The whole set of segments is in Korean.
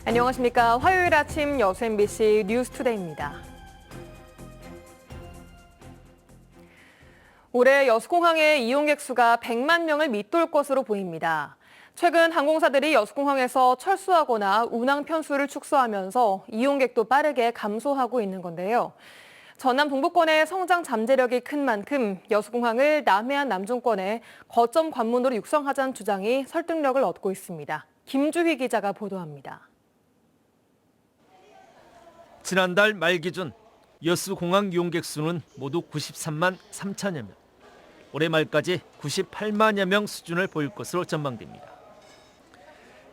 안녕하십니까. 화요일 아침 여수 MBC 뉴스투데이입니다. 올해 여수공항의 이용객 수가 100만 명을 밑돌 것으로 보입니다. 최근 항공사들이 여수공항에서 철수하거나 운항 편수를 축소하면서 이용객도 빠르게 감소하고 있는 건데요. 전남 동부권의 성장 잠재력이 큰 만큼 여수공항을 남해안 남중권의 거점 관문으로 육성하자는 주장이 설득력을 얻고 있습니다. 김주희 기자가 보도합니다. 지난달 말 기준 여수공항 이용객 수는 모두 93만 3천여 명. 올해 말까지 98만여 명 수준을 보일 것으로 전망됩니다.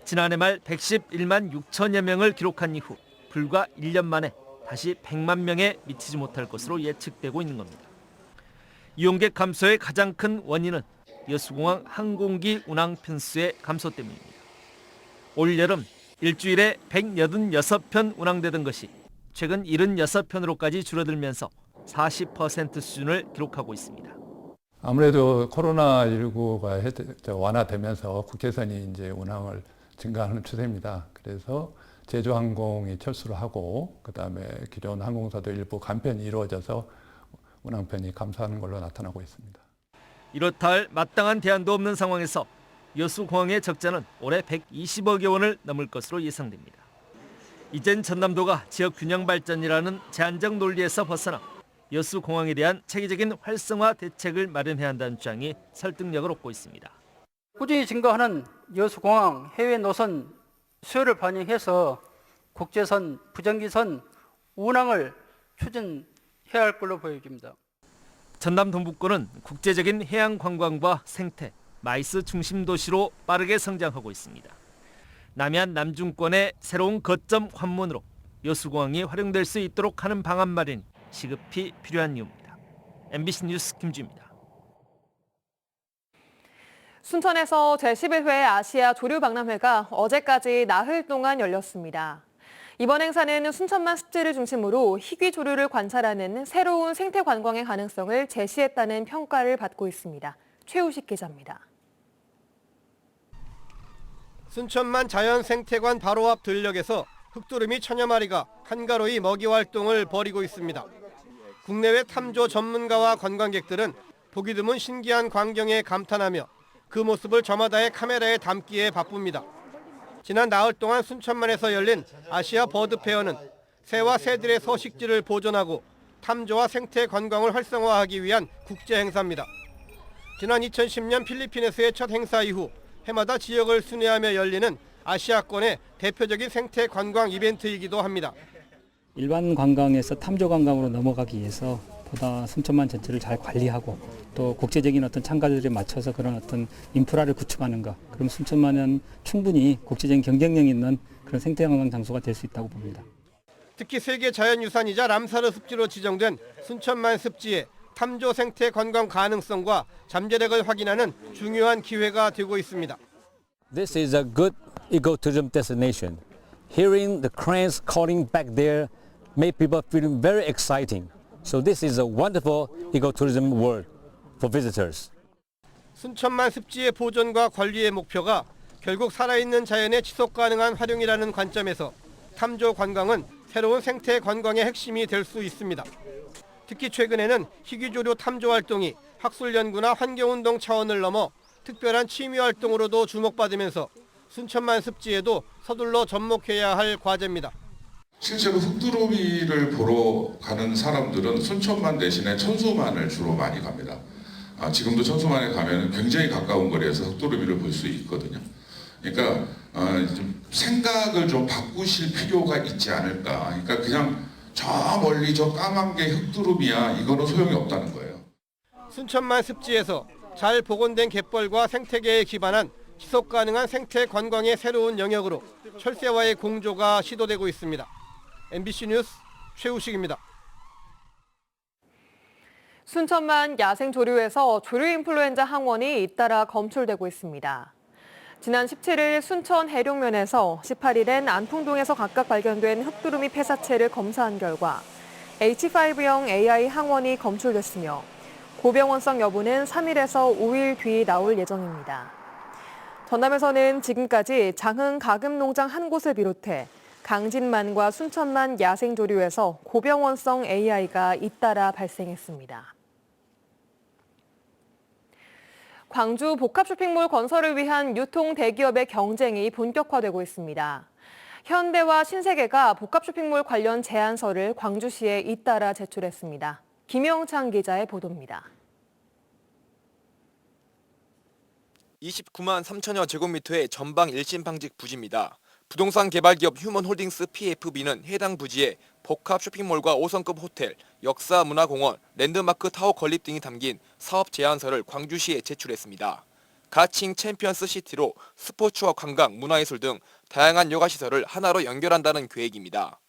지난해 말 111만 6천여 명을 기록한 이후 불과 1년 만에 다시 100만 명에 미치지 못할 것으로 예측되고 있는 겁니다. 이용객 감소의 가장 큰 원인은 여수공항 항공기 운항 편수의 감소 때문입니다. 올 여름 일주일에 186편 운항되던 것이 최근 76편으로까지 줄어들면서 40% 수준을 기록하고 있습니다. 아무래도 코로나19가 완화되면서 국제선이 이제 운항을 증가하는 추세입니다. 그래서 제주항공이 철수를 하고 그다음에 기존 항공사도 일부 감편이 이루어져서 운항편이 감소하는 걸로 나타나고 있습니다. 이렇다 할 마땅한 대안도 없는 상황에서 여수공항의 적자는 올해 120억여 원을 넘을 것으로 예상됩니다. 이젠 전남도가 지역 균형 발전이라는 제한적 논리에서 벗어나 여수공항에 대한 체계적인 활성화 대책을 마련해야 한다는 주장이 설득력을 얻고 있습니다. 꾸준히 증가하는 여수공항 해외 노선 수요를 반영해서 국제선, 부정기선 운항을 추진해야 할 걸로 보여집니다. 전남 동부권은 국제적인 해양 관광과 생태, 마이스 중심 도시로 빠르게 성장하고 있습니다. 남해안 남중권의 새로운 거점 관문으로 여수공항이 활용될 수 있도록 하는 방안 마련이 시급히 필요한 이유입니다. MBC 뉴스 김주입니다. 순천에서 제11회 아시아 조류박람회가 어제까지 나흘 동안 열렸습니다. 이번 행사는 순천만 습지를 중심으로 희귀 조류를 관찰하는 새로운 생태 관광의 가능성을 제시했다는 평가를 받고 있습니다. 최우식 기자입니다. 순천만 자연생태관 바로 앞 들녘에서 흑두루미 천여 마리가 한가로이 먹이 활동을 벌이고 있습니다. 국내외 탐조 전문가와 관광객들은 보기 드문 신기한 광경에 감탄하며 그 모습을 저마다의 카메라에 담기에 바쁩니다. 지난 나흘 동안 순천만에서 열린 아시아 버드페어는 새와 새들의 서식지를 보존하고 탐조와 생태 관광을 활성화하기 위한 국제 행사입니다. 지난 2010년 필리핀에서의 첫 행사 이후 해마다 지역을 순회하며 열리는 아시아권의 대표적인 생태 관광 이벤트이기도 합니다. 일반 관광에서 탐조 관광으로 넘어가기 위해서 보다 순천만 전체를 잘 관리하고 또 국제적인 어떤 참가들에 맞춰서 그런 어떤 인프라를 구축하는 것. 그럼 순천만은 충분히 국제적인 경쟁력 있는 그런 생태 관광 장소가 될 수 있다고 봅니다. 특히 세계 자연유산이자 람사르 습지로 지정된 순천만 습지의 탐조 생태 관광 가능성과 잠재력을 확인하는 중요한 기회가 되고 있습니다. This is a good ecotourism destination. Hearing the cranes calling back there made people feel very exciting. So this is a wonderful ecotourism world for visitors. 순천만 습지의 보존과 관리의 목표가 결국 살아있는 자연의 지속 가능한 활용이라는 관점에서 탐조 관광은 새로운 생태 관광의 핵심이 될 수 있습니다. 특히 최근에는 희귀조류 탐조 활동이 학술 연구나 환경운동 차원을 넘어 특별한 취미 활동으로도 주목받으면서 순천만 습지에도 서둘러 접목해야 할 과제입니다. 실제로 흑두루미를 보러 가는 사람들은 순천만 대신에 천수만을 주로 많이 갑니다. 지금도 천수만에 가면 굉장히 가까운 거리에서 흑두루미를 볼 수 있거든요. 그러니까 좀 생각을 좀 바꾸실 필요가 있지 않을까. 그러니까 그냥 저 멀리 저 까만 게 흑두루미야, 이거는 소용이 없다는 거예요. 순천만 습지에서 잘 복원된 갯벌과 생태계에 기반한 지속 가능한 생태 관광의 새로운 영역으로 철새와의 공조가 시도되고 있습니다. MBC 뉴스 최우식입니다. 순천만 야생조류에서 조류인플루엔자 항원이 잇따라 검출되고 있습니다. 지난 17일 순천 해룡면에서 18일엔 안풍동에서 각각 발견된 흑두루미 폐사체를 검사한 결과 H5형 AI 항원이 검출됐으며 고병원성 여부는 3일에서 5일 뒤 나올 예정입니다. 전남에서는 지금까지 장흥 가금농장 한 곳을 비롯해 강진만과 순천만 야생조류에서 고병원성 AI가 잇따라 발생했습니다. 광주 복합쇼핑몰 건설을 위한 유통 대기업의 경쟁이 본격화되고 있습니다. 현대와 신세계가 복합쇼핑몰 관련 제안서를 광주시에 잇따라 제출했습니다. 김영창 기자의 보도입니다. 29만 3천여 제곱미터의 전방 일심방직 부지입니다. 부동산 개발기업 휴먼홀딩스 PFB는 해당 부지에 복합 쇼핑몰과 5성급 호텔, 역사문화공원, 랜드마크 타워 건립 등이 담긴 사업 제안서를 광주시에 제출했습니다. 가칭 챔피언스 시티로 스포츠와 관광, 문화예술 등 다양한 여가시설을 하나로 연결한다는 계획입니다.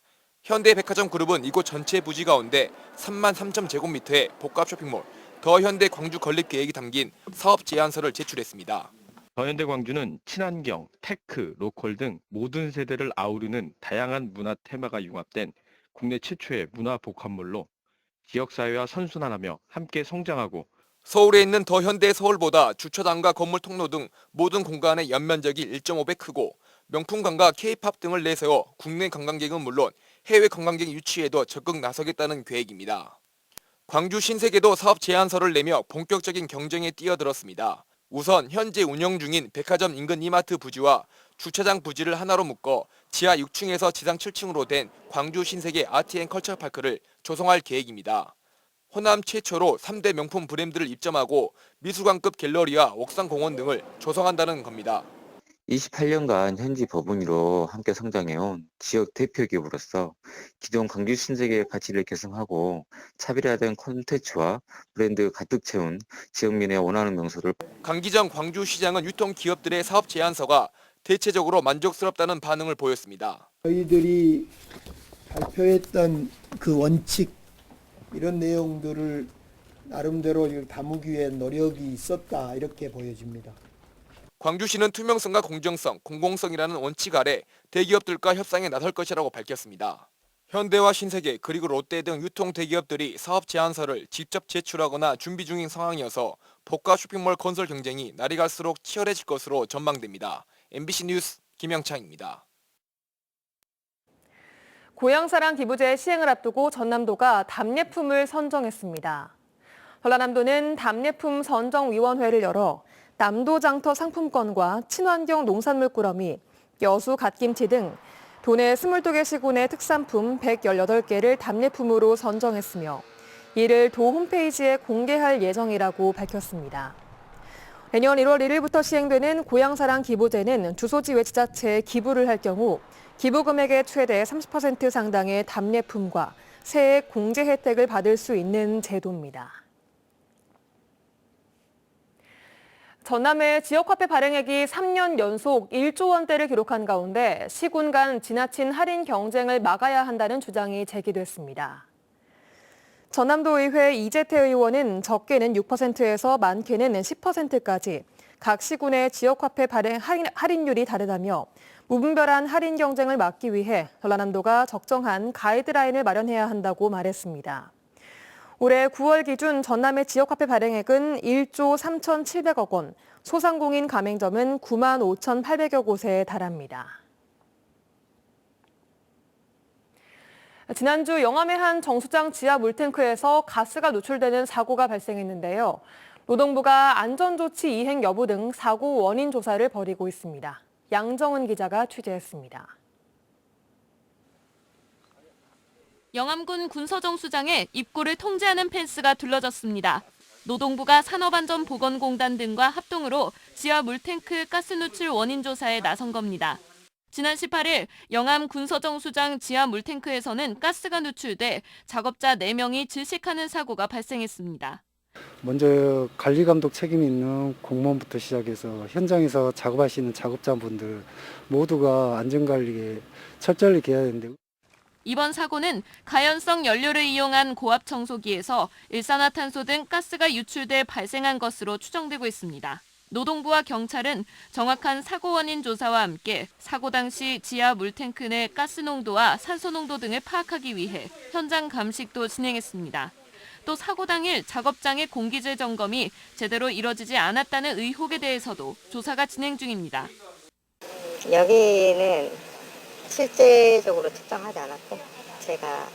현대백화점 그룹은 이곳 전체 부지 가운데 3만 3천 제곱미터의 복합 쇼핑몰, 더현대 광주 건립 계획이 담긴 사업 제안서를 제출했습니다. 더현대 광주는 친환경, 테크, 로컬 등 모든 세대를 아우르는 다양한 문화 테마가 융합된 국내 최초의 문화 복합몰로 지역사회와 선순환하며 함께 성장하고 서울에 있는 더현대 서울보다 주차장과 건물 통로 등 모든 공간의 연면적이 1.5배 크고 명품 관광 K-팝 등을 내세워 국내 관광객은 물론 해외 관광객 유치에도 적극 나서겠다는 계획입니다. 광주 신세계도 사업 제안서를 내며 본격적인 경쟁에 뛰어들었습니다. 우선 현재 운영 중인 백화점 인근 이마트 부지와 주차장 부지를 하나로 묶어 지하 6층에서 지상 7층으로 된 광주 신세계 아트앤컬처파크를 조성할 계획입니다. 호남 최초로 3대 명품 브랜드를 입점하고 미술관급 갤러리와 옥상공원 등을 조성한다는 겁니다. 28년간 현지 법인으로 함께 성장해온 지역 대표 기업으로서 기존 광주 신세계의 가치를 계승하고 차별화된 콘텐츠와 브랜드 가득 채운 지역민의 원하는 명소를 강기정 광주시장은 유통기업들의 사업 제안서가 대체적으로 만족스럽다는 반응을 보였습니다. 저희들이 발표했던 그 원칙 이런 내용들을 나름대로 담기 위해 노력이 있었다 이렇게 보여집니다. 광주시는 투명성과 공정성, 공공성이라는 원칙 아래 대기업들과 협상에 나설 것이라고 밝혔습니다. 현대와 신세계 그리고 롯데 등 유통 대기업들이 사업 제안서를 직접 제출하거나 준비 중인 상황이어서 복합 쇼핑몰 건설 경쟁이 날이 갈수록 치열해질 것으로 전망됩니다. MBC 뉴스 김영창입니다. 고향사랑 기부제 시행을 앞두고 전남도가 답례품을 선정했습니다. 전라남도는 답례품 선정위원회를 열어 남도장터 상품권과 친환경 농산물 꾸러미, 여수 갓김치 등 도내 22개 시군의 특산품 118개를 답례품으로 선정했으며 이를 도 홈페이지에 공개할 예정이라고 밝혔습니다. 내년 1월 1일부터 시행되는 고향사랑 기부제는 주소지 외지자체에 기부를 할 경우 기부 금액의 최대 30% 상당의 답례품과 세액 공제 혜택을 받을 수 있는 제도입니다. 전남의 지역화폐 발행액이 3년 연속 1조 원대를 기록한 가운데 시군 간 지나친 할인 경쟁을 막아야 한다는 주장이 제기됐습니다. 전남도의회 이재태 의원은 적게는 6%에서 많게는 10%까지 각 시군의 지역화폐 발행 할인율이 다르다며 무분별한 할인 경쟁을 막기 위해 전라남도가 적정한 가이드라인을 마련해야 한다고 말했습니다. 올해 9월 기준 전남의 지역화폐 발행액은 1조 3,700억 원, 소상공인 가맹점은 9만 5,800여 곳에 달합니다. 지난주 영암의 한 정수장 지하 물탱크에서 가스가 누출되는 사고가 발생했는데요. 노동부가 안전조치 이행 여부 등 사고 원인 조사를 벌이고 있습니다. 양정은 기자가 취재했습니다. 영암군 군서정수장에 입구를 통제하는 펜스가 둘러졌습니다. 노동부가 산업안전보건공단 등과 합동으로 지하 물탱크 가스 누출 원인 조사에 나선 겁니다. 지난 18일 영암 군서정수장 지하 물탱크에서는 가스가 누출돼 작업자 4명이 질식하는 사고가 발생했습니다. 먼저 관리감독 책임 있는 공무원부터 시작해서 현장에서 작업하시는 작업자분들 모두가 안전관리에 철저히 해야 되는데 이번 사고는 가연성 연료를 이용한 고압 청소기에서 일산화탄소 등 가스가 유출돼 발생한 것으로 추정되고 있습니다. 노동부와 경찰은 정확한 사고 원인 조사와 함께 사고 당시 지하 물탱크 내 가스 농도와 산소 농도 등을 파악하기 위해 현장 감식도 진행했습니다. 또 사고 당일 작업장의 공기질 점검이 제대로 이뤄지지 않았다는 의혹에 대해서도 조사가 진행 중입니다. 여기는 실제적으로 측정하지 않았고 제가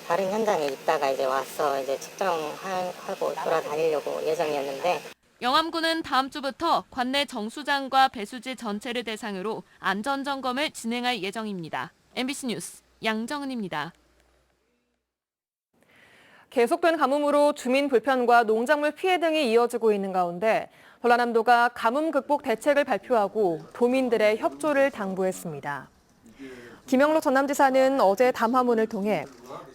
다른 현장에 있다가 이제 와서 이제 측정하고 돌아다니려고 예정이었는데 영암군은 다음 주부터 관내 정수장과 배수지 전체를 대상으로 안전 점검을 진행할 예정입니다. MBC 뉴스 양정은입니다. 계속된 가뭄으로 주민 불편과 농작물 피해 등이 이어지고 있는 가운데 전라남도가 가뭄 극복 대책을 발표하고 도민들의 협조를 당부했습니다. 김영록 전남지사는 어제 담화문을 통해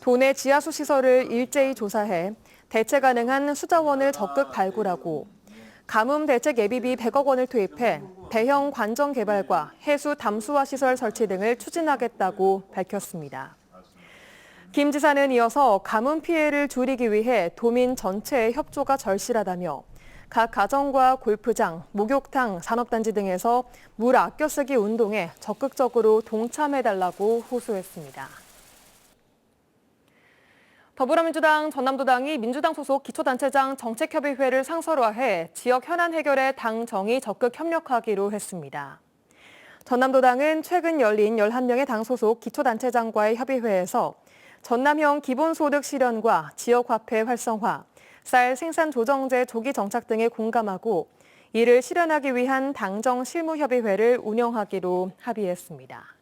도내 지하수 시설을 일제히 조사해 대체 가능한 수자원을 적극 발굴하고 가뭄 대책 예비비 100억 원을 투입해 대형 관정 개발과 해수 담수화 시설 설치 등을 추진하겠다고 밝혔습니다. 김 지사는 이어서 가뭄 피해를 줄이기 위해 도민 전체의 협조가 절실하다며 각 가정과 골프장, 목욕탕, 산업단지 등에서 물 아껴 쓰기 운동에 적극적으로 동참해달라고 호소했습니다. 더불어민주당 전남도당이 민주당 소속 기초단체장 정책협의회를 상설화해 지역 현안 해결에 당 정이 적극 협력하기로 했습니다. 전남도당은 최근 열린 11명의 당 소속 기초단체장과의 협의회에서 전남형 기본소득 실현과 지역화폐 활성화, 쌀 생산 조정제 조기 정착 등에 공감하고 이를 실현하기 위한 당정 실무협의회를 운영하기로 합의했습니다.